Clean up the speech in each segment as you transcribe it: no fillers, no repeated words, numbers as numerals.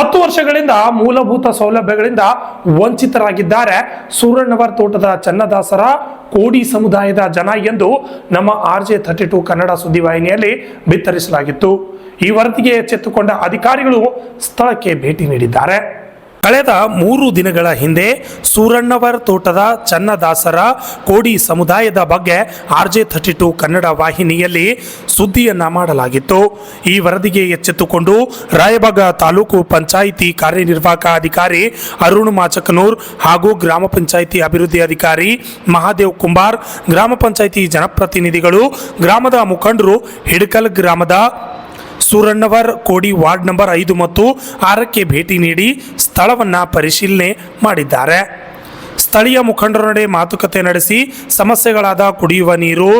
10 ವರ್ಷಗಳಿಂದ ಮೂಲಭೂತ ಸೌಲಭ್ಯಗಳಿಂದ ವಂಚಿತರಾಗಿದ್ದಾರೆ ಸೂರಣ್ಣವರ ತೋಟದ ಚನ್ನದಾಸರ ಕೋಡಿ ಸಮುದಾಯದ ಜನ ಎಂದು ನಮ್ಮ RJ32 ಕನ್ನಡ ಸುದ್ದಿವಾಹಿನಿಯಲ್ಲಿ ಬಿತ್ತರಿಸಲಾಗಿತ್ತು. ಈ ವರದಿಗೆ ಎಚ್ಚೆತ್ತುಕೊಂಡ ಅಧಿಕಾರಿಗಳು ಸ್ಥಳಕ್ಕೆ ಭೇಟಿ ನೀಡಿದ್ದಾರೆ. ಕಳೆದ 3 ದಿನಗಳ ಹಿಂದೆ ಸೂರಣ್ಣವರ ತೋಟದ ಚನ್ನದಾಸರ ಕೋಡಿ ಸಮುದಾಯದ ಬಗ್ಗೆ RJ32 ಕನ್ನಡ ವಾಹಿನಿಯಲ್ಲಿ ಸುದ್ದಿಯನ್ನ ಮಾಡಲಾಗಿತ್ತು. ಈ ವರದಿಗೆ ಎಚ್ಚೆತ್ತುಕೊಂಡು ರಾಯಬಾಗ ತಾಲೂಕು ಪಂಚಾಯಿತಿ ಕಾರ್ಯನಿರ್ವಾಹಕ ಅಧಿಕಾರಿ ಅರುಣ್ ಮಾಚಕನೂರ್ ಹಾಗೂ ಗ್ರಾಮ ಪಂಚಾಯಿತಿ ಅಭಿವೃದ್ಧಿ ಅಧಿಕಾರಿ ಮಹಾದೇವ್ ಕುಂಬಾರ್, ಗ್ರಾಮ ಪಂಚಾಯಿತಿ ಜನಪ್ರತಿನಿಧಿಗಳು, ಗ್ರಾಮದ ಮುಖಂಡರು ಹಿಡಕಲ್ ಗ್ರಾಮದ ಸೂರಣ್ಣವರ ಕೋಡಿ ವಾರ್ಡ್ ನಂಬರ್ 5 ಮತ್ತು 6ಕ್ಕೆ ಭೇಟಿ ನೀಡಿ ಸ್ಥಳವನ್ನು ಪರಿಶೀಲನೆ ಮಾಡಿದ್ದಾರೆ. ಸ್ಥಳೀಯ ಮುಖಂಡರೊಂದಿಗೆ ಮಾತುಕತೆ ನಡೆಸಿ ಸಮಸ್ಯೆಗಳಾದ ಕುಡಿಯುವ ನೀರು,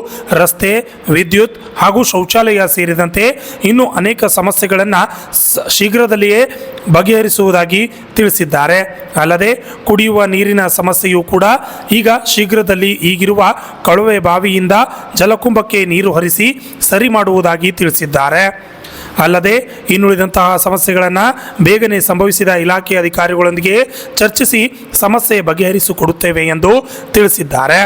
ರಸ್ತೆ, ವಿದ್ಯುತ್ ಹಾಗೂ ಶೌಚಾಲಯ ಸೇರಿದಂತೆ ಇನ್ನೂ ಅನೇಕ ಸಮಸ್ಯೆಗಳನ್ನು ಶೀಘ್ರದಲ್ಲಿಯೇ ಬಗೆಹರಿಸುವುದಾಗಿ ತಿಳಿಸಿದ್ದಾರೆ. ಅಲ್ಲದೆ ಕುಡಿಯುವ ನೀರಿನ ಸಮಸ್ಯೆಯೂ ಕೂಡ ಈಗ ಶೀಘ್ರದಲ್ಲಿ ಈಗಿರುವ ಕೊಳವೆ ಬಾವಿಯಿಂದ ಜಲಕುಂಭಕ್ಕೆ ನೀರು ಹರಿಸಿ ಸರಿ ಮಾಡುವುದಾಗಿ ತಿಳಿಸಿದ್ದಾರೆ. ಅಲ್ಲದೆ ಇನ್ನುಳಿದಂತಹ ಸಮಸ್ಯೆಗಳನ್ನು ಬೇಗನೆ ಸಂಭವಿಸಿದ ಇಲಾಖೆ ಅಧಿಕಾರಿಗಳೊಂದಿಗೆ ಚರ್ಚಿಸಿ ಸಮಸ್ಯೆ ಬಗೆಹರಿಸಿಕೊಡುತ್ತೇವೆ ಎಂದು ತಿಳಿಸಿದ್ದಾರೆ.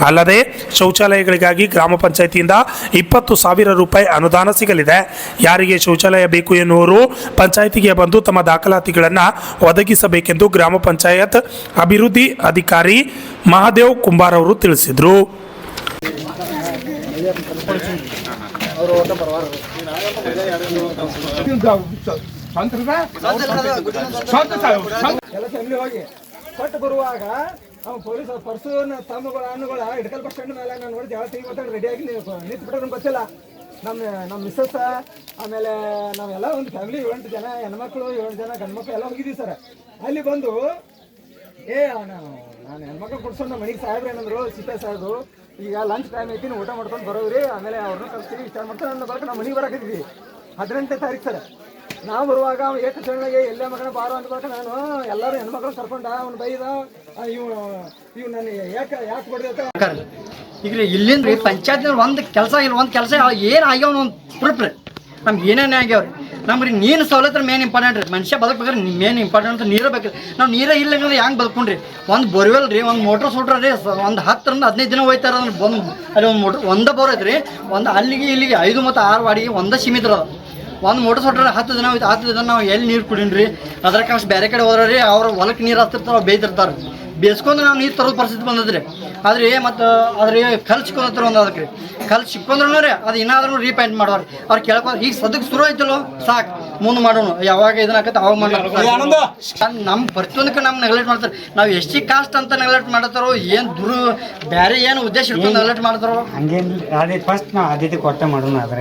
ಅಲ್ಲದೆ ಶೌಚಾಲಯಗಳಿಗಾಗಿ ಗ್ರಾಮ ಪಂಚಾಯಿತಿಯಿಂದ 20,000 ರೂಪಾಯಿ ಅನುದಾನ ಸಿಗಲಿದೆ. ಯಾರಿಗೆ ಶೌಚಾಲಯ ಬೇಕು ಎನ್ನುವರು ಪಂಚಾಯಿತಿಗೆ ಬಂದು ತಮ್ಮ ದಾಖಲಾತಿಗಳನ್ನು ಒದಗಿಸಬೇಕೆಂದು ಗ್ರಾಮ ಪಂಚಾಯತ್ ಅಭಿವೃದ್ಧಿ ಅಧಿಕಾರಿ ಮಹಾದೇವ್ ಕುಂಬಾರ್ ಅವರು ತಿಳಿಸಿದರು. ಕೊಟ್ಟು ಬರುವಾಗ ಪೊಲೀಸ್ ಪರ್ಸು ತಮ್ಮಗಳ ಹಣ್ಣುಗಳ ಹಿಡ್ಕಲ್ ಬಸ್ ಸ್ಟ್ಯಾಂಡ್ ಮೇಲೆ ನಾನು ನೋಡಿ ಜಾಗ ತೆಗಿಬೇಕು ರೆಡಿಯಾಗಿ ನಿಂತು ಬಿಟ್ಟರೆ ಗೊತ್ತಿಲ್ಲ. ನಮ್ಮ ಮಿಸ್ಸಸ್ ಆಮೇಲೆ ನಾವೆಲ್ಲ ಒಂದು ಫ್ಯಾಮಿಲಿ 8 ಜನ ಹೆಣ್ಮಕ್ಳು 7 ಜನ ಗಂಡ್ಮಕ್ಳು ಎಲ್ಲ ಹೋಗಿದ್ದೀವಿ ಸರ್. ಅಲ್ಲಿ ಬಂದು ನಾನು ಹೆಣ್ಮಕ್ಳು ಕೊಡ್ಸೋಣ ನಮ್ಮ ಮನೆಗೆ ಸಾಹೇಬ್ರು ಏನಂದ್ರು, ಸಿಪೆ ಸಾಹೇಬ್ರು ಈಗ ಲಂಚ್ ಟೈಮ್ ಐತಿ ಊಟ ಮಾಡ್ಕೊಂಡು ಬರೋವ್ರಿ, ಆಮೇಲೆ ಅವ್ರನ್ನ ಕಳಿಸ್ತೀವಿ ಇಷ್ಟ ಮಾಡ್ತಾರೆ ನನ್ನ ಬರಕ್ಕೆ ನಮ್ಮ ಮನೆಗೆ ಬರೋಕಿದ್ವಿ 18ನೇ ತಾರೀಕು ಸರ್. ನಾವು ಬರುವಾಗ ಅವ್ನು ಏಕ ಚಣ್ಣಗೆ ಎಲ್ಲೇ ಮಗನ ಬಾರೋ ಅಂದ್ಬಾಕ ನಾನು ಎಲ್ಲರೂ ಹೆಣ್ಮಕ್ಳು ಕರ್ಕೊಂಡ ಅವ್ನು ಬೈದ ಇವ್ ನಾನು ಯಾಕೆ ಬಡ್ದೈತೆ ಈಗ ಇಲ್ಲಿಂದ ಪಂಚಾಯತ್ನ ಒಂದು ಕೆಲಸ ಇಲ್ಲ, ಒಂದು ಕೆಲಸ ಏನು ಆಗ್ಯಾವ ಒಂದು ಪ್ರೂಫ್ ರೀ ನಮ್ಗೆ ಏನೇನೇ ಆಗ್ಯಾವ್ರಿ. ನಮ್ಗೆ ನೀರು ಸವಲತ್ತು ಮೇನ್ ಇಂಪಾರ್ಟೆಂಟ್ ರೀ. ಮನುಷ್ಯ ಬದುಕ್ಬೇಕಾದ್ರೆ ಮೇನ್ ಇಂಪಾರ್ಟೆಂಟ್ ನೀರು ಬೇಕು. ನಾವು ನೀರೇ ಇಲ್ಲ ಅಂದ್ರೆ ಹೆಂಗೆ ಬದುಕೊಂಡ್ರಿ? ಒಂದು ಬೋರ್ವೆಲ್ ರೀ, ಒಂದು ಮೋಟ್ರ್ ಸುಟ್ರ ರೀ, ಒಂದು 10 ರಿಂದ 15 ದಿನ ಹೋಯ್ತಾರ ಬಂದು ಅಲ್ಲಿ ಒಂದು ಮೋಟ್ರ್ ಒಂದೇ ಬೋರ್ ಐತ್ರಿ. ಒಂದು ಅಲ್ಲಿಗೆ ಇಲ್ಲಿಗೆ 5 ಮತ್ತು 6 ವಾಡಿಗೆ ಒಂದೇ ಸೀಮಿತ ಅದ. ಒಂದು ಮೋಟ್ರ್ ಸುಟ್ರೆ 10 ದಿನ ಹೋಯ್ತು. 10 ದಿನ ನಾವು ಎಲ್ಲಿ ನೀರು ಕುಡೀನ್ರಿ? ಅದ್ರ ಕಾಸು ಬೇರೆ ಕಡೆ ಹೋದ್ರೆ ರೀ ಅವ್ರು ಹೊಲಕ್ಕೆ ನೀರು ಹತ್ತಿರ್ತಾರೆ, ಬೇಯ್ತಿರ್ತಾರೆ. ಬೇಸ್ಕೊಂಡು ನಾವು ನೀರು ತರೋದು ಪರಿಸ್ಥಿತಿ ಬಂದದ್ರಿ. ಆದ್ರೆ ಮತ್ತು ಅದ್ರ ಕಲ್ ಸಿಕ್ಕೊಂಡ್ರಿ ಒಂದು ಅದಕ್ಕೆ ಕಲ್ ಸಿಕ್ಕೊಂಡ್ರೂ ರೀ ಅದು ಏನಾದ್ರೂ ರೀಪೇಂಟ್ ಮಾಡೋರು ಅವ್ರು ಕೇಳ್ಕೊಂಡು ಈಗ ಸದ್ಯಕ್ಕೆ ಶುರು ಆಯ್ತಲ್ಲ ಸಾಕು ಮುಂದೆ ಮಾಡೋಣ, ಯಾವಾಗ ಇದನ್ನಾಕತ್ತೆ ಅವಾಗ ಮಾಡೋಣ. ನಮ್ಮ ಪ್ರತಿಯೊಂದಕ್ಕೆ ನಮ್ಮ ನೆಗ್ಲೆಕ್ಟ್ ಮಾಡ್ತಾರೆ. ನಾವು ಎಷ್ಟಿ ಕಾಸ್ಟ್ ಅಂತ ನೆಗ್ಲೆಕ್ಟ್ ಮಾಡ್ತಾರೋ ಏನು ಬೇರೆ ಏನು ಉದ್ದೇಶ ಇಟ್ಕೊಂಡು ನೆಗ್ಲೆಕ್ಟ್ ಮಾಡ್ತಾರೋ ಹಂಗೇನು ಫಸ್ಟ್ ನಾವು ಆದ್ಯತೆ ಕೊಟ್ಟ ಮಾಡೋಣ. ಅದ್ರ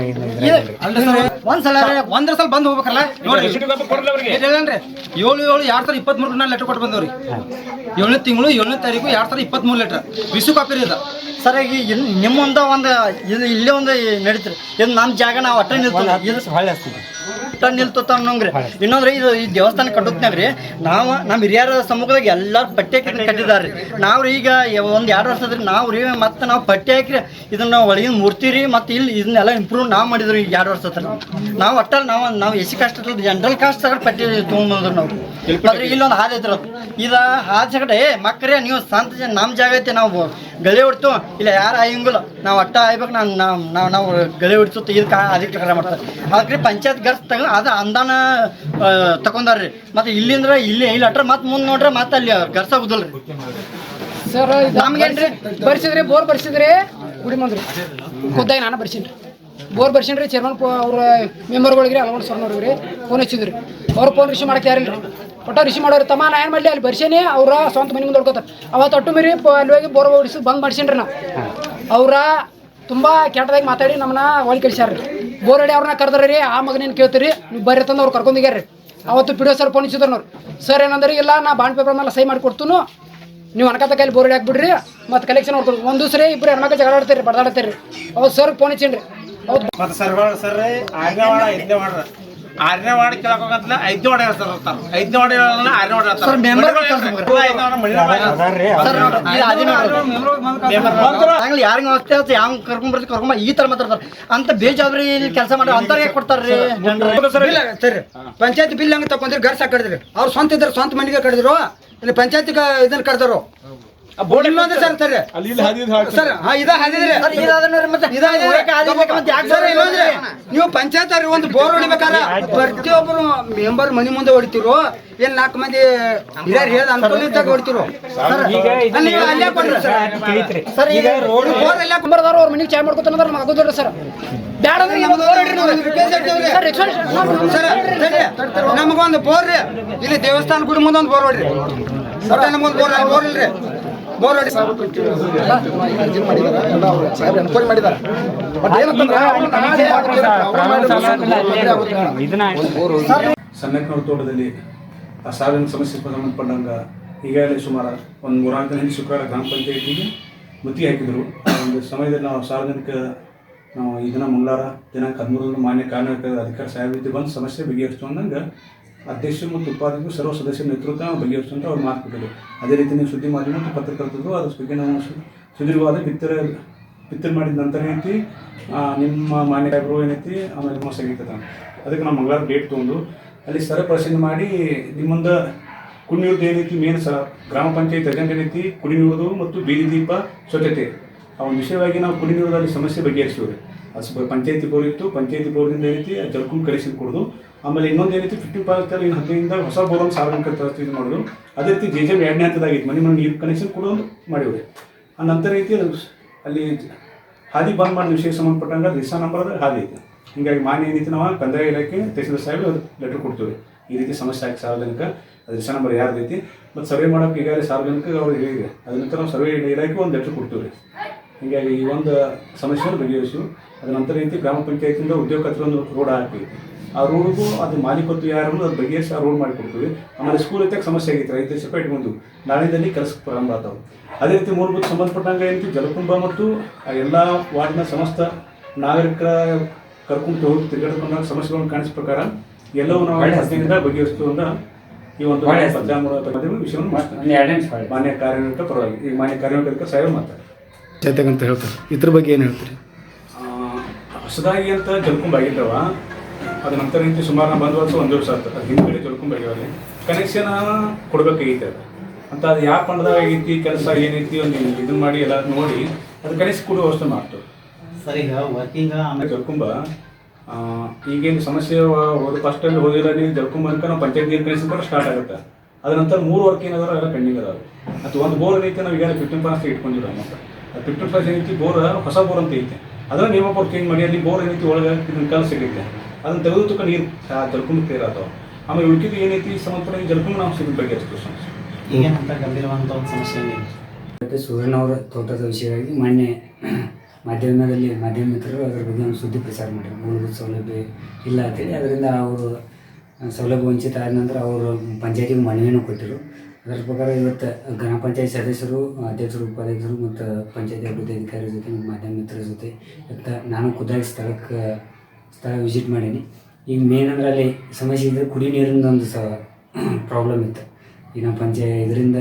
ಒಂದ್ರ ಸಲ ಬಂದು ಹೋಗ್ಬೇಕಲ್ಲ ನೋಡ್ರಿ 7/7/2023 ಲೆಟರ್ ಕೊಟ್ಟು ಬಂದವ್ರಿ. 7ನೇ ತಿಂಗಳು 7ನೇ ತಾರೀಕು 2023 ಲೆಟರ್ ವಿಸು ಕಾಪಿ ರೀ ಅದು ಸರ್. ಈಗ ನಿಮ್ಮೊಂದ ಒಂದು ಇಲ್ಲೇ ಒಂದು ನಡೀತ್ರಿ. ಇದು ನಮ್ಮ ಜಾಗ ನಾವು ಅಟ್ಟ ನಿಲ್ತೋತ ಅನ್ನೋಂಗ್ರಿ. ಇನ್ನೊಂದ್ರಿ ಇದು ಈ ದೇವಸ್ಥಾನ ಕಟ್ಟೋತ್ನಾಗ್ರಿ ನಾವು ನಮ್ಮ ಹಿರಿಯರ ಸಮ್ಮುಖದಾಗ ಎಲ್ಲರೂ ಪಟ್ಟಿ ಹಾಕಿ ಕಟ್ಟಿದಾರ್ರಿ. ನಾವು ಈಗ 1-2 ವರ್ಷ ಅದ್ರಿ ನಾವು ರೀ ಮತ್ತೆ ನಾವು ಪಟ್ಟಿ ಹಾಕಿ ಇದನ್ನ ಒಳಗಿನ ಮೂರ್ತಿ ರೀ ಮತ್ತು ಇಲ್ಲಿ ಇದನ್ನೆಲ್ಲ ಇಂಪ್ರೂವ್ ನಾವು ಮಾಡಿದ್ರಿ. ಈಗ 2 ವರ್ಷ ಹತ್ರ ನಾವು ಒಟ್ಟಲ್ಲಿ ನಾವು S C caste general caste ತಗೊಂಡು ಪಟ್ಟಿ ತೊಗೊಂಡ್ಬಂದ್ರು ನಾವು. ಮತ್ತೆ ಇಲ್ಲೊಂದು ಹಾದಿ ಐತ್ರ ಇದು ಹಾದಿ ಸಗಡೆ ಮಕ್ಕರೇ ನೀವು ಸಂತ ನಮ್ಮ ಜಾಗ ಐತೆ ನಾವು ಗಳೆ ಹೊಡ್ತು ಇಲ್ಲ ಯಾರು ಆಯಂಗಿಲ್ಲ ನಾವು ಅಟ್ಟ ಆಯ್ಬೇಕು. ನಾವು ಗಳೆ ಹೊಡ್ಸುತ್ತೆ ಇದಕ್ಕೆ ಅದಕ್ಕೆ ಕರೆ ಮಾಡ್ತಾರೆ. ಅದಕ್ಕೆ ಪಂಚಾಯತ್ ಗರ್ಸ್ ತಗೊಂಡು ಅದು ಅನುದಾನ ತಗೊಂಡಾರ್ರಿ. ಮತ್ತು ಇಲ್ಲಿಂದ್ರೆ ಇಲ್ಲಿ ಅಟ್ರ ಮತ್ತೆ ಮುಂದೆ ನೋಡ್ರೆ ಮತ್ತೆ ಅಲ್ಲಿ ಗರ್ಸಾಗುದಿಲ್ಲ ರೀ ಸರ್. ನಮ್ಗೇನ್ರಿ ಬರ್ಸಿದ್ರಿ ಬೋರ್ ಬರ್ಸಿದ್ರಿ ಗುಡಿ ಮಂದ್ರಿ ಖುದ್ದಾಗಿ ನಾನು ಬರ್ಸೀನಿ ಬೋರ್ ಬರ್ಸೀನಿ. ಚೇರ್ಮನ್ ಅವ್ರ ಮೆಂಬರ್ಗಳಿಗ್ರಿ ಅಲ್ಗೊಂಡು ಸರ್ನವ್ರಿಗೆ ಫೋನ್ ಹಚ್ಚಿದ್ರಿ. ಅವ್ರು ಫೋನ್ ರಿಸೀವ್ ಮಾಡಕ್ಕೆ ಯಾರಿಲ್ಲ ರೀ. ಒಟ್ಟ ರಿಸೀವ್ ಮಾಡೋರು ತಮ್ಮ ನಾ ಏನು ಮಾಡಲಿ ಅಲ್ಲಿ ಬರ್ಸೇನಿ ಅವ್ರ ಸ್ವಂತ ಮನೆ ಮುಂದೆ ಹೊಡ್ಕೋತಾರೆ. ಅವತ್ತು ಅಟ್ಟು ಮೀರಿ ಅಲ್ಲಿ ಹೋಗಿ ಬೋರ್ ಹೊಡಿಸಿ ಬಂದ್ ಮಾಡ್ಸೀನಿ ನಾವು. ಅವ್ರ ತುಂಬ ಕೆಟ್ಟದಾಗಿ ಮಾತಾಡಿ ನಮ್ಮನ್ನ ಒಳಗೆ ಕಳಿಸ್ಯಾರ್ರಿ. ಬೋರ್ ಹೊಡಿ ಅವ್ರನ್ನ ಕರೆದ್ರಿ. ಆ ಮಗನೇನು ಕೇಳ್ತೀರಿ ನೀವು ಬರ್ರಿ ತಂದು ಅವ್ರು ಕರ್ಕೊಂಡೋಗ್ಯಾರ್ರಿ. ಅವತ್ತು P D O sir phone ಹಚ್ಚಿದ್ರು ಅವ್ರು. ಸರ್ ಏನಂದ್ರಿ ಇಲ್ಲ ನಾ ಬಾಂಡ್ ಪೇಪರ್ ಮೇಲೆ ಸಹಿ ಮಾಡಿ ಕೊಡ್ತೂನು ನೀವು ಅನ್ಕತ್ತ ಕೈಲಿ ಬೋರ್ ಹೊಡಿ ಹಾಕ್ಬಿಡ್ರಿ ಮತ್ತು ಕಲೆಕ್ಷನ್ ನೋಡ್ಕೊಡು. ಒಂದು ದಿವಸ ರೀ ಇಬ್ಬರು ಹೆಣ್ಮಕ್ಳು ಜಗಳ ಆಡ್ತೀರಿ ಬಡ್ದಾಡ್ತೀರಿ. ಹೌದು ಸರ್ ಫೋನ್ ಹಚ್ಚೀನಿ ರೀ. ಹೌದು ಮತ್ತೆ ಸರ್ 6ನೇ ವಾರ್ಡ್ ಕೇಳಕ್ ಹೋಗಂತಲ್ಲ 5ನೇ ವಾರ್ಡ್ ಹೇಳ್ತಾರೆ 5ನೇ ವಾರ್ಡ್ ಹೇಳೋದನ್ನ 6ನೇ ವಾರ್ಡ್ ಹೇಳ್ತಾರೆ ಸರ್ ಮೆಂಬರ್ಗಳು ಯಾರಿಗೆ ಅವಸ್ಥೆ ಆಯ್ತು ಯಾವ ಕರ್ಕೊಂಡ್ ಬರ್ತೀವಿ ಕರ್ಕೊಂಬ ಈ ತರ ಮಾತಾಡ್ತಾರೆ ಅಂತ ಬೇಜಾಬ್ರಿ ಇಲ್ಲಿ ಕೆಲಸ ಮಾಡಿ ಅಂತಾರೆ ಯಾಕೆ ಕೊಡ್ತಾರ್ರಿ ಸರಿ ಪಂಚಾಯತ್ ಬಿಲ್ ಹಂಗೆ ತಗೊಂಡ್ರಿ ಗರ್ಸ್ ಕಡಿದ್ರಿ ಅವ್ರು ಸ್ವಂತ ಇದ್ರೆ ಸ್ವಂತ ಮನೆಗೆ ಕಡಿದ್ರು ಇಲ್ಲಿ ಪಂಚಾಯತ್ ಇದನ್ನ ಕಡ್ದರು ಸರ್ ಸರ್ ಹಾ ಇದ ಹಾದಿದ್ರಿ ನೀವು ಪಂಚಾಯತ್ ಅವ್ರಿ ಒಂದು ಬೋರ್ ಹೊಡಿಬೇಕಾರ ಪ್ರತಿಯೊಬ್ಬರು ಮೆಂಬರ್ ಮನಿ ಮುಂದೆ ಹೊಡಿತಿರು ಏನ್ 4 ಮಂದಿ ಹಿರಿಯರು ಹೇಳ್ದ ಅನುಕೂಲ ಇದ್ದಾಗ ಹೊಡಿತಿರು ಅಲ್ಲೇ ಕೊಡ್ರಿ ಸರ್ ಈಗ ರೋಡ್ ಬೋರ್ ಎಲ್ಲ ಕುಂಬರ್ದಾರ ಅವ್ರ ಮನಿಗೆ ಚಾಯ್ ಮಾಡ್ಕೊತಾರ ಮಗದವ್ರಿ ಸರ್ ಬ್ಯಾಡ ನಮಗೊಂದು ಬೋರ್ ರೀ ಇಲ್ಲಿ ದೇವಸ್ಥಾನ ಗುಡಿ ಮುಂದೆ ಒಂದು ಬೋರ್ ಹೊಡ್ರಿ ನಮಗೊಂದು ಬೋರ್ ಇಲ್ರಿ ಬೋರ್ ಹೊಡಿ ಸಣ್ಣಕ್ನವ್ರ ತೋಟದಲ್ಲಿ ಆ ಸಾರ್ವಜನಿಕ ಸಮಸ್ಯೆ ಸಂಬಂಧಪಟ್ಟಂಗ ಈಗಾಗಲೇ ಸುಮಾರು ಒಂದು 3 ದಿನ ಹಿಂದೆ ಶುಕ್ರವಾರ ಗ್ರಾಮ ಪಂಚಾಯತಿಗೆ ಮುತ್ತಿಗೆ ಹಾಕಿದರು. ಆ ಒಂದು ಸಮಯದಲ್ಲಿ ನಾವು ಸಾರ್ವಜನಿಕ ನಾವು ಇದನ್ನ ಮಂಗಳವಾರ ದಿನಾಂಕ 13 ಮಾನ್ಯ ಕಾರ್ಮಿಕ ಅಧಿಕಾರಿ ಸಾಹೇಬರಿಗೆ ಬಂದು ಸಮಸ್ಯೆ ಬಗೆಹರಿಸ್ತು ಅಂದಂಗೆ ಅಧ್ಯಕ್ಷರು ಮತ್ತು ಉಪಾಧ್ಯಕ್ಷರು ಸರ್ವ ಸದಸ್ಯರ ನೇತೃತ್ವ ನಾವು ಬಗೆಹರಿಸುವಂತ ಅವ್ರು ಮಾತು ಕೊಟ್ಟರು. ಅದೇ ರೀತಿ ನೀವು ಸುದ್ದಿ ಮಾಧ್ಯಮ ಮತ್ತು ಪತ್ರಕರ್ತರು ಅದ್ರ ಬಗ್ಗೆ ನಾವು ಸುದೀರ್ಘವಾದ ಬಿತ್ತನೆ ಮಾಡಿದ ನಂತರ ಏನೈತಿ ನಿಮ್ಮ ಮಾನ್ಯ ಸಾಹೇಬರು ಏನೈತಿ ಆಮೇಲೆ ಮೋಸ ಆಗೈತದ ಅದಕ್ಕೆ ನಾವು ಮಂಗಳವಾರ ಡೇಟ್ ತೊಗೊಂಡು ಅಲ್ಲಿ ಸ್ಥಳ ಪರಿಶೀಲನೆ ಮಾಡಿ ನಿಮ್ಮೊಂದು ಕುಡಿ ನೀರು ಏನೈತಿ ಮೇನ್ ಗ್ರಾಮ ಪಂಚಾಯತ್ ಅಜೆಂಡ ಏನೈತಿ ಕುಡಿ ನೀರು ಮತ್ತು ಬೀದಿ ದೀಪ ಸ್ವಚ್ಛತೆ ಆ ಒಂದು ವಿಷಯವಾಗಿ ನಾವು ಕುಡಿ ನೀರಲ್ಲಿ ಸಮಸ್ಯೆ ಬಗೆಹರಿಸಿವ್ರಿ. ಅದು ಪಂಚಾಯತಿ ಬೋರ್ ಇತ್ತು, ಪಂಚಾಯತಿ ಬೋರ್ದಿಂದ ಏನೈತಿ ಜಲ್ಕುಂಬ್ ಕರೆಸಿ ಕೊಡೋದು. ಆಮೇಲೆ ಇನ್ನೊಂದು ಏನೈತಿ 50% ಇನ್ನು 15 ಹೊಸ ಬೋರನ್ನು ಸಾರ್ವಜನಿಕ ಇದು ಮಾಡೋದು. ಅದೇ ರೀತಿ JJM 2ನೇ ಹಂತದಾಗಿತ್ತು ಮನೆ ನೀರು ಕನೆಕ್ಷನ್ ಕೊಡೋದು ಮಾಡಿವ್ರಿ. ಆ ನಂತರ ಐತಿ ಅಲ್ಲಿ ಹಾದಿ ಬಂದ್ ಮಾಡಿದ ವಿಷಯ ಸಂಬಂಧಪಟ್ಟಂಗೆ ದಿವಸ ನಂಬರ್ ಹಾದಿ ಐತಿ. ಹೀಗಾಗಿ ಮಾನ್ಯ ಏನೈತಿ ನಾವು ಕಂದಾಯ ಇಲಾಖೆ ತಹಸೀಲ್ದಾರ್ ಸಾಹೇಬ್ ಲೆಟರ್ ಕೊಡ್ತೀವಿ ಈ ರೀತಿ ಸಮಸ್ಯೆ ಆಗಿ ಸಾರ್ವಜನಿಕ ಅದು ದಿವಸ ನಂಬರ್ ಯಾರ್ದೈತಿ ಮತ್ತು ಸರ್ವೆ ಮಾಡೋಕೆ ಈಗಾಗಲೇ ಸಾರ್ವಜನಿಕ ಅವ್ರು ಹೇಳಿದೆ. ಅದ ನಂತರ ನಾವು ಸರ್ವೆ ಇಲಾಖೆ ಒಂದು ಲೆಟರ್ ಕೊಡ್ತೀವಿ. ಹೀಗಾಗಿ ಈ ಒಂದು ಸಮಸ್ಯೆಯನ್ನು ಬಗೆಹರಿಸಿ ಅದ ನಂತರ ಐತಿ ಗ್ರಾಮ ಪಂಚಾಯತಿಂದ ಉದ್ಯೋಗ ಖಾತ್ರಿ ಒಂದು ರೋಡ್ ಹಾಕಿ ಆ ರೋಡ್ಗೂ ಅದು ಮಾಲೀಕತ್ವ ಯಾರು ಅದು ಬಗೆಹರಿಸಿ ಆ ರೋಡ್ ಮಾಡಿಕೊಡ್ತೀವಿ. ಆಮೇಲೆ ಸ್ಕೂಲ್ ಐತೆ ಸಮಸ್ಯೆ ಆಗೈತೆ ರೈತ ಸಪ ಇಟ್ಕೊಂಡು ನಾಳೆದಲ್ಲಿ ಕೆಲಸ ಪ್ರಾರಂಭ ಆಗ್ತಾವೆ. ಅದೇ ರೀತಿ ಮೂಲಭೂತ ಸಂಬಂಧಪಟ್ಟಂಗೆ ಏನೈತಿ ಜಲಕುಂಭ ಮತ್ತು ಎಲ್ಲ ವಾರ್ಡ್ನ ಸಮಸ್ತ ನಾಗರಿಕರ ಕರ್ಕೊಂಡು ಹೋಗಿ ತಿರುಗಾಡ್ಕೊಂಡಾಗ ಸಮಸ್ಯೆಗಳನ್ನು ಕಾಣಿಸೋ ಪ್ರಕಾರ ಎಲ್ಲವೂ ನಾವು ಹತ್ತಿರದಿಂದ ಬಗೆಹರಿಸ್ತು ಅಂತ ಈ ಒಂದು ವಿಷಯವನ್ನು ಮಾನ್ಯ ಕಾರ್ಯನಿರತ ಪರವಾಗಿ ಈಗ ಮಾನ್ಯ ಕಾರ್ಯನಿರತ ಸಾಹೇಬ್ ಮಾತಾಡ್ತಾರೆ ಅಂತ ಹೇಳ್ತಾರೆ. ಇದ್ರ ಬಗ್ಗೆ ಏನು ಹೇಳ್ತೀರಿ? ಹೊಸದಾಗಿ ಅಂತ ಜಲ್ಕುಂಬ ಆಗಿದ್ದಾವ ಅದ ನಂತರ ನಿಂತು ಸುಮಾರು ಬಂದು ಒಂದು ವರ್ಷ ಆಗ್ತದೆ. ಅದು ಹಿಂದ್ಗಡೆ ಜಲ್ಕುಂಬ ಆಗಿರಲಿ ಕನೆಕ್ಷನ್ ಕೊಡ್ಬೇಕಾಗೈತೆ ಅದು ಅಂತ ಅದು ಯಾವ ಪಂಡದಾಗ ಆಗೈತಿ ಕೆಲಸ ಏನೈತಿ ಒಂದು ಇದನ್ನ ಮಾಡಿ ಎಲ್ಲ ನೋಡಿ ಅದು ಕನೆಕ್ಷನ್ ಕೊಡುವ ವ್ಯವಸ್ಥೆ ಮಾಡ್ತೇವೆ ಸರ್. ಈಗ ವರ್ಕಿಂಗ್ ಆಮೇಲೆ ಜಲ್ಕುಂಬ ಈಗೇನು ಸಮಸ್ಯೆ ಫಸ್ಟ್ ಅಲ್ಲಿ ಹೋಗಿಲ್ಲ ನೀವು ಜಲ್ಕುಂಬ ಅಂತ ನಾವು ಪಂಚಾಯತ್ ನೀರು ಕನೆಕ್ಷನ್ ಕೂಡ ಸ್ಟಾರ್ಟ್ ಆಗುತ್ತೆ. ಅದ ನಂತರ 3 ವರ್ಕ್ ಏನಾದ್ರು ಎಲ್ಲ ಪೆಂಡಿಂಗ್ ಅದಾವೆ. ಅದು ಒಂದು ಬೋರ್ ಏನೈತೆ ನಾವು ಈಗ 15% ಇಟ್ಕೊಂಡಿರೋ ಅಮೌಂಟ್ 15% ಏನೈತಿ ಬೋರ್ ಹೊಸ ಬೋರ್ ಅಂತ ಐತೆ ಅದನ್ನ ನೇಮ ಬೋರ್ ಚೇಂಜ್ ಮಾಡಿ ಅಲ್ಲಿ ಬೋರ್ ಏನೈತಿ ಒಳಗೆ ಇದನ್ನ ಕಾಲ ಸಿಗುತ್ತೆ ಅದನ್ನ ತೆಗೆದು ತುಕ ನೀರು ಜಲ್ಕುಂಬ ಕ್ಲಿಯರ್ ಆಗ್ತಾವೆ. ಆಮೇಲೆ ಉಳ್ಕಿದ್ದು ಏನೈತಿ ಸಂಬಂಧಪಟ್ಟ ಜಲ್ಕುಂಬ ನಾವು ಸಿಗಿ ಬಗೆಹರಿಸ್ತೀವಿ ಸಮಸ್ಯೆ. ಈಗೇನಂತ ಗಂಭೀರವಾದಂಥ ಒಂದು ಸಮಸ್ಯೆ ಸೂರ್ಯನವರ ತೋಟದ ವಿಷಯವಾಗಿ ಮಾನ್ಯ ಮಾಧ್ಯಮ ಮಿತ್ರರು ಅದರ ಬಗ್ಗೆ ಒಂದು ಸುದ್ದಿ ಪ್ರಚಾರ ಮಾಡಿದ್ರು. ಮೂಲಭೂತ ಸೌಲಭ್ಯ ಇಲ್ಲ ಅಂತೇಳಿ ಅದರಿಂದ ಅವರು ಸೌಲಭ್ಯ ವಂಚಿತ ಆದ ನಂತರ ಅವರು ಪಂಚಾಯತಿಗೆ ಮನವಿಯನ್ನು ಕೊಟ್ಟರು. ಅದರ ಪ್ರಕಾರ ಇವತ್ತು ಗ್ರಾಮ ಪಂಚಾಯತ್ ಸದಸ್ಯರು, ಅಧ್ಯಕ್ಷರು, ಉಪಾಧ್ಯಕ್ಷರು ಮತ್ತು ಪಂಚಾಯತಿ ಅಭಿವೃದ್ಧಿ ಅಧಿಕಾರಿಗಳ ಜೊತೆ ಮತ್ತು ಮಾಧ್ಯಮ ಮಿತ್ರರ ಜೊತೆ ಇವತ್ತು ನಾನು ಖುದ್ದಾಗಿ ಸ್ಥಳ ವಿಸಿಟ್ ಮಾಡೀನಿ. ಈಗ ಮೇನ್ ಅಂದರೆ ಅಲ್ಲಿ ಸಮಸ್ಯೆ ಇದ್ದರೆ ಕುಡಿ ನೀರಿನ ಒಂದು ಪ್ರಾಬ್ಲಮ್ ಇತ್ತು. ಈಗ ನಮ್ಮ ಇದರಿಂದ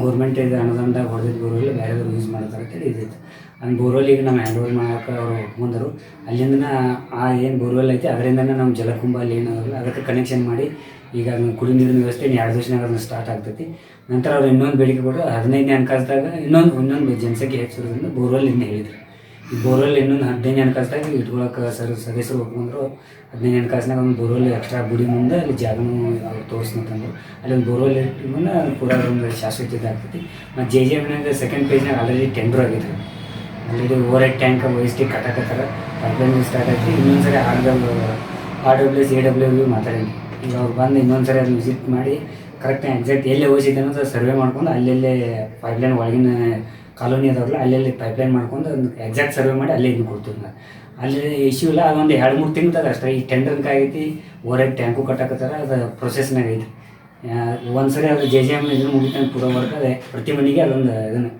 ಗೌರ್ಮೆಂಟ್ ಇದು ಅನುದಾನದಾಗ ಹೊಡೆದಿದ್ದು ಬೋರ್ವೆಲ್ ಬೇರೆದವ್ರು ಯೂಸ್ ಮಾಡ್ತಾರೆ ಅಂತೇಳಿ ಇದಿತ್ತು. ಅಲ್ಲಿ ಬೋರ್ವೆಲ್ ಈಗ ನಾವು ಹ್ಯಾಂಡ್ ಓವರ್ ಮಾಡೋಕೆ ಅವರು ಒಪ್ಕೊಂಡರು. ಅಲ್ಲಿಂದ ಆ ಏನು ಬೋರ್ವೆಲ್ ಐತೆ ಅದರಿಂದನೇ ನಮ್ಮ ಜಲಕುಂಭ ಅಲ್ಲಿ ಏನಾಗಲ್ಲ ಅದಕ್ಕೆ ಕನೆಕ್ಷನ್ ಮಾಡಿ ಈಗ ಕುಡಿ ನೀರಿನ ವ್ಯವಸ್ಥೆ 2 ದಿವಸನಾಗ ಅದನ್ನು ಸ್ಟಾರ್ಟ್ ಆಗ್ತೈತಿ. ನಂತರ ಅವ್ರು ಇನ್ನೊಂದು ಬೇಡಿಕೆ ಕೊಟ್ಟರು 15ನೇ ಹಣಕಾಸ್ದಾಗ ಇನ್ನೊಂದು ಜನಸಂಖ್ಯೆ ಹೆಚ್ಚಿರೋದ್ರಿಂದ ಬೋರ್ವೆಲ್ ಇನ್ನೂ ಹೇಳಿದರು. ಈ ಬೋರ್ವೆಲ್ ಇನ್ನೊಂದು 15ನೇ ಹಣಕಾಸ್ದಾಗ ಇಟ್ಕೊಳಕ್ಕೆ ಸದಸ್ಯರು ಒಪ್ಕೊಂಡ್ರು. 15ನೇ ಹಣಕಾಸಿನಾಗ ಒಂದು ಬೋರ್ವೆಲ್ ಎಕ್ಸ್ಟ್ರಾ ಗುಡಿ ಮುಂದೆ ಅಲ್ಲಿ ಜಾಗನೂ ಅವ್ರು ತೋರಿಸ್ನಂತಂದ್ರು. ಅಲ್ಲಿ ಒಂದು ಬೋರ್ವೆಲ್ ಇಟ್ಕೊಂಡು ಅದು ಪೂರ ಒಂದು ಶಾಶ್ವತ ಆಗ್ತೈತಿ. ಮತ್ತು JJMನಾಗ ಸೆಕೆಂಡ್ ಪೇಜ್ನಾಗ ಆಲ್ರೆಡಿ ಟೆಂಡರ್ ಆಗಿದ್ರು. ಆಲ್ರೆಡಿ ಓವರ್ ಟ್ಯಾಂಕ್ OST ಕಟ್ಟಾಕತ್ತಾರ. ಪೈಪ್ಲೈನ್ ಸ್ಟಾರ್ಟ್ ಆಯ್ತು. ಇನ್ನೊಂದು ಸರಿ RWS AWS ಮಾತಾಡೀನಿ. ಈಗ ಅವ್ರು ಬಂದು ಇನ್ನೊಂದು ಸರಿ ಅದನ್ನ ವಿಸಿಟ್ ಮಾಡಿ ಕರೆಕ್ಟಾಗಿ ಎಕ್ಸಾಕ್ಟ್ ಎಲ್ಲೇ ಓದಿಸಿದೆ ಅನ್ನೋದು ಸರ್ವೆ ಮಾಡ್ಕೊಂಡು ಅಲ್ಲೆಲ್ಲೇ ಪೈಪ್ಲೈನ್ ಒಳಗಿನ ಕಾಲೋನಿ ಅದಾವಲ್ಲ ಅಲ್ಲೆಲ್ಲಿ ಪೈಪ್ಲೈನ್ ಮಾಡ್ಕೊಂಡು ಅದನ್ನು ಎಕ್ಸಾಕ್ಟ್ ಸರ್ವೆ ಮಾಡಿ ಅಲ್ಲೇ ಇದನ್ನು ಕೊಡ್ತೀವಿ ನಾವು. ಅಲ್ಲಿ ಇಶ್ಯೂ ಇಲ್ಲ. ಅದೊಂದು 2-3 ತಿಂಗ್ಳು ಅಷ್ಟೇ. ಈ ಟೆಂಡರ್ಗೆ ಆಗೈತಿ, ಓವರ್ ಟ್ಯಾಂಕು ಕಟ್ಟಾಕತ್ತಾರ. ಅದು ಪ್ರೊಸೆಸ್ನಾಗ ಐತಿ. ಒಂದು ಸರಿ ಅದು JJM ಇದನ್ನು ಮುಗಿತಂಗೆ ಪೂರ ವರ್ಕ್ ಅದೇ ಪ್ರತಿ ಮನೆಗೆ ಅದೊಂದು ಇದನ್ನು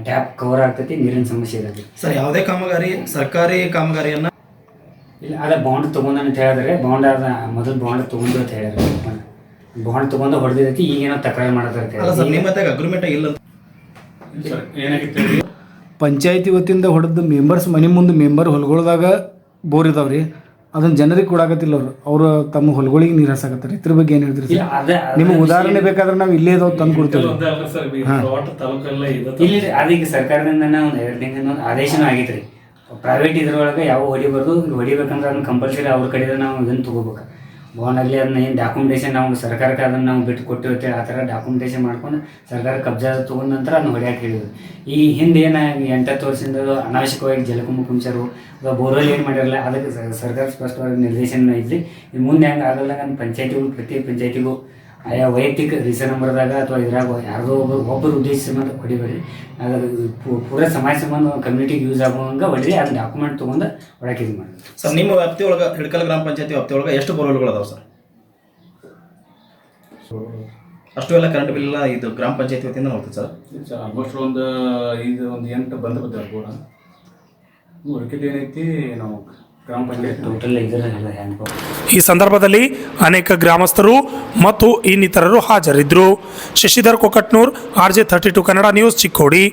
ಟ್ಯಾಪ್ ಕವರ್ ಆಗ್ತೈತಿ. ನೀರಿನ ಸಮಸ್ಯೆ ಇರುತ್ತೆ ಸರ್, ಯಾವುದೇ ಕಾಮಗಾರಿ ಸರ್ಕಾರಿ ಕಾಮಗಾರಿಯನ್ನು ಇಲ್ಲ ಅದ ಬಾಂಡ್ ತೊಗೊಂಡು ಅಂತ ಹೇಳಿದ್ರೆ ಬಾಂಡ್ ಅದ ಮೊದಲು ಬಾಂಡ್ ತೊಗೊಂಡು ಅಂತ ಹೇಳಿದ್ರೆ ಬಾಂಡ್ ತೊಗೊಂಡು ಹೊಡೆದೈತಿ ಈಗೇನೋ ತಕರಾರು ಮಾಡತ್ತೆ ಅಗ್ರಿಮೆಂಟ್ ಇಲ್ಲ ಸರ್ ಏನಾಗಿತ್ತು ಪಂಚಾಯತಿ ವತಿಯಿಂದ ಹೊಡೆದ ಮೆಂಬರ್ಸ್ ಮನೆ ಮುಂದೆ ಮೆಂಬರ್ ಹೊಲಗೊಳ್ದಾಗ ಬೋರ್ ಇದಾವ್ರಿ ಅದನ್ನ ಜನರಿಗೆ ಕೊಡಾಕತ್ತಿಲ್ಲ ಅವರು ತಮ್ಮ ಹೊಲಗಳಿಗೆ ನೀರು ಹಾಸಾಕತ್ತಾರೆ ಇದ್ರ ಬಗ್ಗೆ ಏನು ಹೇಳ್ತೀರಿ ಇಲ್ಲ ಅದ ನಿಮಗೆ ಉದಾಹರಣೆ ಬೇಕಾದ್ರೆ ನಾವು ಇಲ್ಲೇ ಇದಾವ್ ತಂದು ಕೊಡ್ತೇವೆ ಇಲ್ಲಿ ಅದೀಗ ಸರ್ಕಾರದಿಂದ ಒಂದು 2 ತಿಂಗಳಿಂದ ಒಂದು ಆದೇಶನೂ ಆಗೈತೆ ರೀ ಪ್ರೈವೇಟ್ ಇದ್ರೊಳಗೆ ಯಾವ ಹೊಡಿಬಾರ್ದು ಹೊಡಿಬೇಕಂದ್ರೆ ಅದನ್ನ ಕಂಪಲ್ಸರಿ ಅವ್ರ ಕಡೆಯಿಂದ ನಾವು ಇದನ್ನು ತೊಗೋಬೇಕು ಬಾಂಡ್ ಆಗಲಿ ಅದನ್ನ ಏನು ಡಾಕ್ಯುಮೆಂಟೇಷನ್ ನಾವು ಸರ್ಕಾರಕ್ಕೆ ಅದನ್ನು ನಾವು ಬಿಟ್ಟು ಕೊಟ್ಟಿರ್ತೇವೆ ಆ ಥರ ಡಾಕ್ಯುಮೆಂಟೇಷನ್ ಮಾಡ್ಕೊಂಡು ಸರ್ಕಾರ ಕಬ್ಜಾ ತೊಗೊಂಡ ನಂತರ ಅದನ್ನ ಹೊಡ್ಯಾಕೆ ಹೇಳಿದ್ರು ಈ ಹಿಂದೆ ಏನು 8 ವರ್ಷದಿಂದ ಅನಾವಶ್ಯಕವಾಗಿ ಜಲಕುಂಭ ಪಂಚರು ಬೋರ್ವೆಲ್ ಏನು ಮಾಡಿರಲ್ಲ ಅದಕ್ಕೆ ಸರ್ಕಾರ ಸ್ಪಷ್ಟವಾಗಿ ನಿರ್ದೇಶನ ಐತ್ರಿ ಇನ್ನು ಮುಂದೆ ಹೆಂಗೆ ಆಗಲ್ಲ ಪಂಚಾಯತಿಗಳು ಪ್ರತಿ ಪಂಚಾಯತಿಗೂ ಆಯಾ ವೈಯಕ್ತಿಕ ರೀಸನ್ ನಂಬರ್ದಾಗ ಅಥವಾ ಇದ್ರಾಗ ಯಾರ್ದೋ ಒಬ್ಬರು ಉದ್ದೇಶ ಸಂಬಂಧ ಹೊಡಿಬೇಡ್ರಿ ಅದ್ರ ಪೂರಾ ಸಮಾಜ ಸಂಬಂಧ ಕಮ್ಯುನಿಟಿಗೆ ಯೂಸ್ ಆಗುವಂಗೆ ಹೊಡ್ರಿ ಅದನ್ನ ಡಾಕ್ಯುಮೆಂಟ್ ತೊಗೊಂಡು ಹೊಡಕ್ಕೆ ಇದು ಮಾಡಿ ಸರ್ ನಿಮ್ಮ ವ್ಯಾಪ್ತಿ ಒಳಗೆ ಹಿಡ್ಕಲ್ ಗ್ರಾಮ ಪಂಚಾಯತಿ ವ್ಯಾಪ್ತಿ ಒಳಗೆ ಎಷ್ಟು ಬೋರ್ವೆಲ್ಗಳು ಅದಾವೆ ಸರ್ ಅಷ್ಟು ಎಲ್ಲ ಕರೆಂಟ್ ಬಿಲ್ ಎಲ್ಲ ಇದು ಗ್ರಾಮ ಪಂಚಾಯತಿ ವತಿಯಿಂದ ನೋಡ್ತೀವಿ ಸರ್ ಸರ್ ಆಲ್ಮೋಸ್ಟ್ ಒಂದು 8 ಬಂದಿದೆ ಬೋರ ಉಳ್ಕಿದ್ದು ಏನೈತಿ ನಾವು ಗ್ರಾಮ ಪಂಚಾಯತ್ ಟೋಟಲ್ ಇದರ ಹ್ಯಾಂಡ್ ಈ ಸಂದರ್ಭದಲ್ಲಿ ಅನೇಕ ಗ್ರಾಮಸ್ಥರು ಮತ್ತು ಇನ್ನಿತರರು ಹಾಜರಿದ್ದರು. Shashidhar Kokatnur, RJ 32 Kannada news, Chikkodi.